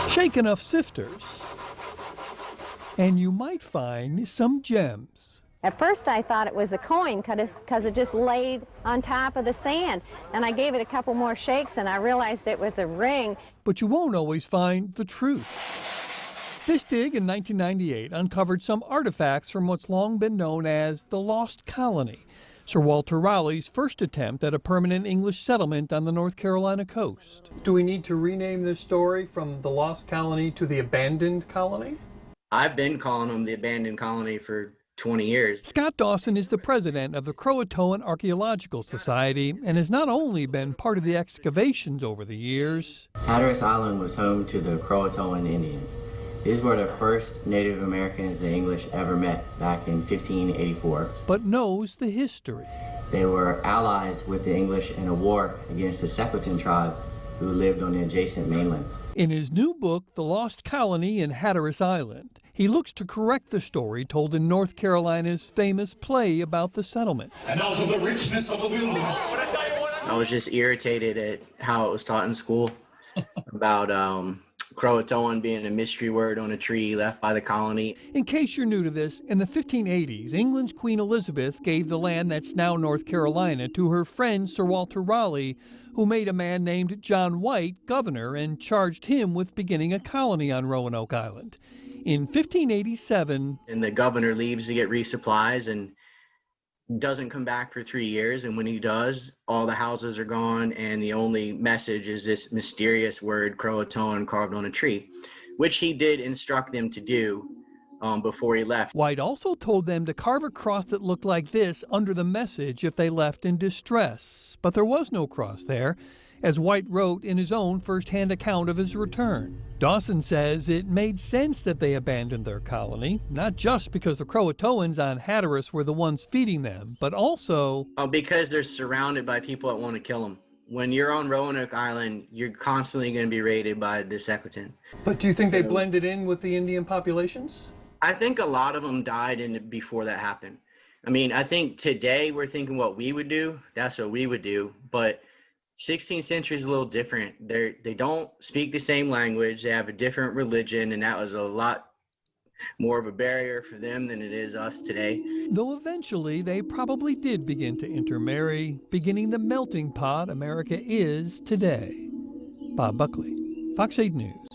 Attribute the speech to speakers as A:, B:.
A: Shake enough sifters, and you might find some gems.
B: At first I thought it was a coin because it just laid on top of the sand. And I gave it a couple more shakes and I realized it was a ring.
A: But you won't always find the truth. This dig in 1998 uncovered some artifacts from what's long been known as the Lost Colony, Sir Walter Raleigh's first attempt at a permanent English settlement on the North Carolina coast. Do we need to rename this story from the Lost Colony to the Abandoned Colony?
C: I've been calling them the Abandoned Colony for 20 years.
A: Scott Dawson is the president of the Croatoan Archaeological Society and has not only been part of the excavations over the years.
D: Hatteras Island was home to the Croatoan Indians. These were the first Native Americans the English ever met back in 1584.
A: But knows the history.
D: They were allies with the English in a war against the Secwepemc tribe who lived on the adjacent mainland.
A: In his new book, The Lost Colony in Hatteras Island, he looks to correct the story told in North Carolina's famous play about the settlement.
E: And out of the richness of the wilderness.
C: I was just irritated at how it was taught in school about Croatoan being a mystery word on a tree left by the colony.
A: In case you're new to this, in the 1580s, England's Queen Elizabeth gave the land that's now North Carolina to her friend Sir Walter Raleigh, who made a man named John White governor and charged him with beginning a colony on Roanoke Island. In 1587,
C: and the governor leaves to get resupplies and doesn't come back for 3 years. And when he does, all the houses are gone. And the only message is this mysterious word, Croatoan, carved on a tree, which he did instruct them to do before he left.
A: White also told them to carve a cross that looked like this under the message if they left in distress. But there was no cross there, as White wrote in his own first-hand account of his return. Dawson says it made sense that they abandoned their colony, not just because the Croatoans on Hatteras were the ones feeding them, but also
C: because they're surrounded by people that want to kill them. When you're on Roanoke Island, you're constantly going to be raided by the Secwepemc.
A: But do you think they blended in with the Indian populations?
C: I think a lot of them died before that happened. I mean, I think today we're thinking what we would do. That's what we would do. But 16th century is a little different. They don't speak the same language. They have a different religion, and that was a lot more of a barrier for them than it is us today.
A: Though eventually they probably did begin to intermarry, beginning the melting pot America is today. Bob Buckley, Fox 8 News.